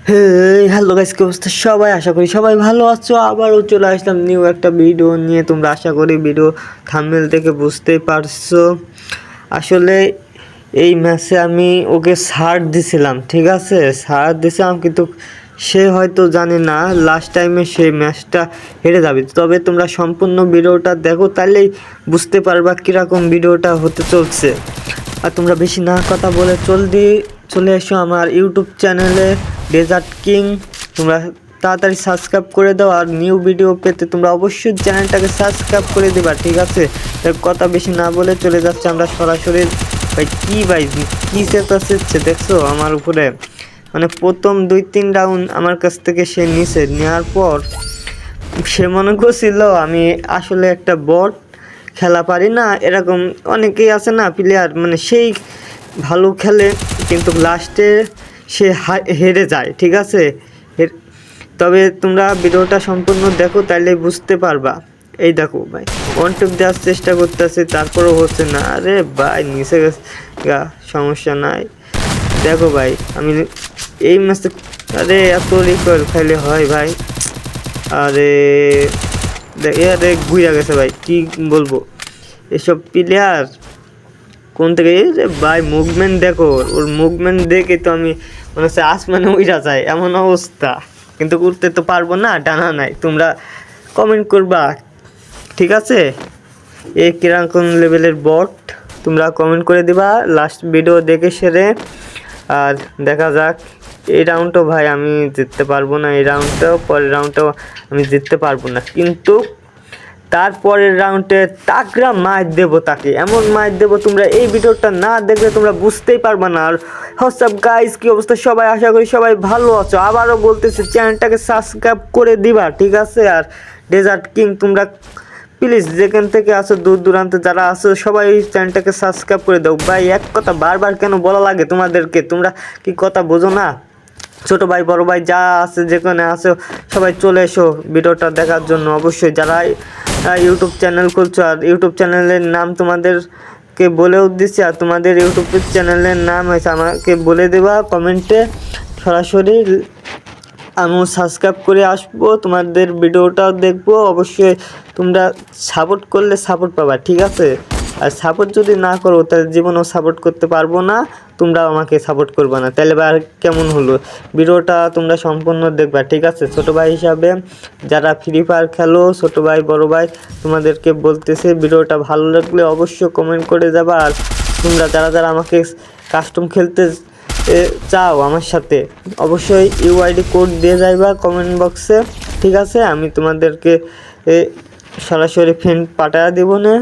Hello guys, কি অবস্থা সবাই? আশা করি সবাই ভালো আছো। আবারও চলে আসলাম নিউ একটা ভিডিও নিয়ে। তোমরা আশা করি ভিডিও থাম্বনেল থেকে বুঝতেই পারছো। আসলে এই ম্যাচে আমি ওকে ছাড় দিছিলাম, ঠিক আছে, ছাড় দিছিলাম, কিন্তু সে হয়তো জানে না লাস্ট টাইমে সেই ম্যাচটা হেরে যাবে। তবে তোমরা সম্পূর্ণ ভিডিওটা দেখো, তাহলেই বুঝতে পারবা কীরকম ভিডিওটা হতে চলছে। আর তোমরা বেশি না কথা বলে চলে এসো আমার ইউটিউব চ্যানেলে ডেজার্ট কিং। তোমরা তাড়াতাড়ি সাবস্ক্রাইব করে দাও, আর নিউ ভিডিও পেতে তোমরা অবশ্যই চ্যানেলটাকে সাবস্ক্রাইব করে দেবা, ঠিক আছে। কথা বেশি না বলে চলে যাচ্ছে আমরা সরাসরি। ভাই কী চেঁচাচ্ছে দেখছো আমার উপরে? মানে প্রথম 2-3 রাউন্ড আমার কাছ থেকে সে নিছে, নেওয়ার পর সে মনে করছিল আমি আসলে একটা বট, খেলা পারি না। এরকম অনেকেই আছে না প্লেয়ার, মানে সেই ভালো খেলে কিন্তু লাস্টে সে হেরে যায়, ঠিক আছে। তবে তোমরা ভিডিওটা সম্পূর্ণ দেখো, তাইলে বুঝতে পারবা। এই দেখো ভাই, ওয়ান টুপ দেওয়ার চেষ্টা করতেছে, তারপরেও হচ্ছে না। আরে ভাই নিচে গা, সমস্যা নাই। দেখো ভাই, আমি এই ম্যাচে আরে এত রিকয়েল খাইলে হয় ভাই? আরে আরে ঘুরে গেছে ভাই, কি বলবো। এসব প্লেয়ার কোন থেকে ভাই, মুভমেন্ট দেখো, ওর মুভমেন্ট দেখে তো আমি মনে হচ্ছে আসমানে উড়া যায় এমন অবস্থা, কিন্তু উঠতে তো পারবো না, ডানা নাই। তোমরা কমেন্ট করবা, ঠিক আছে, এ কিরকম লেভেলের বট তোমরা কমেন্ট করে দিবা লাস্ট ভিডিও দেখে সেরে। আর দেখা যাক, এই রাউন্ডটাও ভাই আমি জিততে পারবো না, এই রাউন্ডটাও, পরের রাউন্ডটাও আমি জিততে পারবো না, কিন্তু তারপরের রাউন্ডে তাগড়া মার দেবো তাকে, এমন মার দেবো তোমরা এই ভিডিওটা না দেখলে তোমরা বুঝতেই পারবে না। আর হোয়াটসঅ্যাপ গাইস, কি অবস্থা সবাই? আশা করি সবাই ভালো আছো। আবারও বলতেছি, চ্যানেলটাকে সাবস্ক্রাইব করে দিবা, ঠিক আছে। আর ডেজার্ট কিং তোমরা প্লিজ যেখান থেকে আসো, দূর দূরান্তে যারা আসো, সবাই চ্যানেলটাকে সাবস্ক্রাইব করে দাও ভাই। এক কথা বারবার কেন বলা লাগে তোমাদেরকে? তোমরা কি কথা বোঝো না? ছোটো ভাই বড় ভাই যা আছে যেখানে আসো, সবাই চলে এসো ভিডিওটা দেখার জন্য। অবশ্যই যারা ইউটিউব চ্যানেল খুলছো, আর ইউটিউব চ্যানেলের নাম তোমাদেরকে বলেও দিচ্ছি, আর তোমাদের ইউটিউব চ্যানেলের নাম হয়েছে আমাকে বলে দেবা কমেন্টে, সরাসরি আমিও সাবস্ক্রাইব করে আসবো, তোমাদের ভিডিওটাও দেখবো। অবশ্যই তোমরা সাপোর্ট করলে সাপোর্ট পাবা, ঠিক আছে। আর সাপোর্ট যদি না করো তাহলে জীবনেও সাপোর্ট করতে পারবো না, তোমরা আমাকে সাপোর্ট করবে না, তাহলে আর কেমন হলো? ভিডিওটা তোমরা সম্পূর্ণ দেখবা, ঠিক আছে। ছোটো ভাই হিসাবে যারা ফ্রি ফায়ার খেলো, ছোটো ভাই বড় ভাই, তোমাদেরকে বলতেছে ভিডিওটা ভালো লাগলে অবশ্যই কমেন্ট করে যাবা। আর তোমরা যারা যারা আমাকে কাস্টম খেলতে চাও আমার সাথে, অবশ্যই ইউআইডি কোড দিয়ে যাইবা কমেন্ট বক্সে, ঠিক আছে। আমি তোমাদেরকে সরাসরি ফ্রেন্ড পাঠায়া দিব না,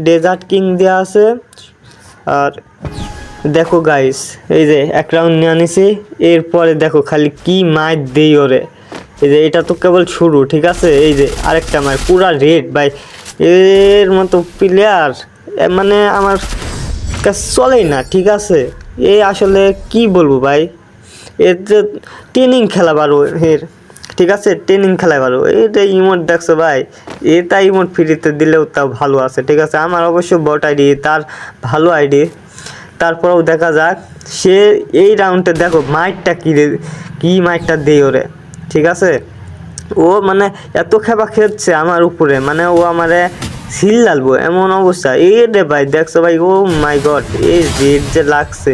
ডেজার্ট কিং দেওয়া আছে। আর দেখো গাইস, এই যে এক রাউন্ড নিয়ে আনিছি, এরপরে দেখো খালি কি মার দেই ওরে। এই যে এটা তো কেবল শুরু, ঠিক আছে। এই যে আরেকটা মার, পুরা রেড ভাই। এর মতো প্লেয়ার মানে আমার কাছে চলেই না, ঠিক আছে। এ আসলে কি বলবো ভাই, এর যে ট্রেনিং খেলা পারো এর, ঠিক আছে, ট্রেনিং খেলা পারো। এটা ইমোট দেখছো ভাই, এটা ইমোট ফ্রিতে দিলেও তাও ভালো আছে, ঠিক আছে। আমার অবশ্য বট আইডি, তার ভালো আইডি। তারপরেও দেখা যাক সে এই রাউন্ডে দেখো মাইটটা কি মাইটটা দেই ওরে, ঠিক আছে। ও মানে এত খেপা খেলছে আমার উপরে, মানে ও আমারে সিল লালবো এমন অবস্থা। এই রে ভাই দেখছো ভাই, ও মাই গড, এই রেড যে লাগছে।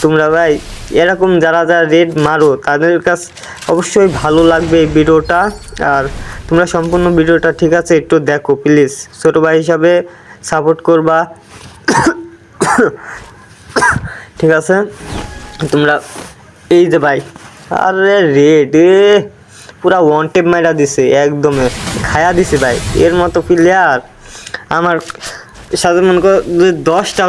তোমরা ভাই এরকম যারা যারা রেড মারো তাদের কাছ অবশ্যই ভালো লাগবে এই ভিডিওটা। আর তোমরা সম্পূর্ণ ভিডিওটা, ঠিক আছে, একটু দেখো প্লিজ, ছোটো ভাই হিসাবে সাপোর্ট করবা, ঠিক আছে। তোমরা এই যে ভাই, আরে রেড পুরা ওয়ান টেপ মাইরা দিছে, একদমে খায়া দিছে ভাই। এর মতো প্লেয়ার আমার সাথে মনে করো যদি 10টা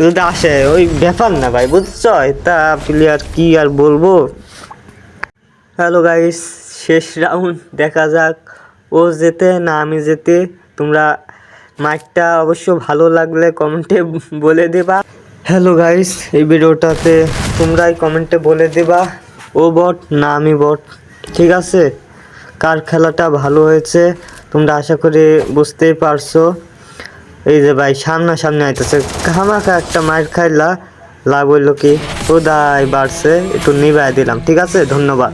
যদি আসে, ওই ব্যাপার না ভাই, বুঝছো? তা প্লেয়ার কি আর বলবো। হ্যালো গাইস, শেষ রাউন্ড, দেখা যাক ও যেতে না আমি যেতে। তোমরা মাইকটা অবশ্য ভালো লাগলে কমেন্টে বলে দেবা। হ্যালো গাইস, এই ভিডিওটাতে তোমরাই কমেন্টে বলে দেবা ও বট না আমি বট, ঠিক আছে। কার খেলাটা ভালো হয়েছে তোমরা আশা করি বুঝতেই পারছো। এই যে ভাই সামনাসামনি আইতেছে, খামাখা একটা মার খাইলা, লাভ হইলো কি, উদয় বাড়ছে, একটু নিভাই দিলাম। ঠিক আছে, ধন্যবাদ।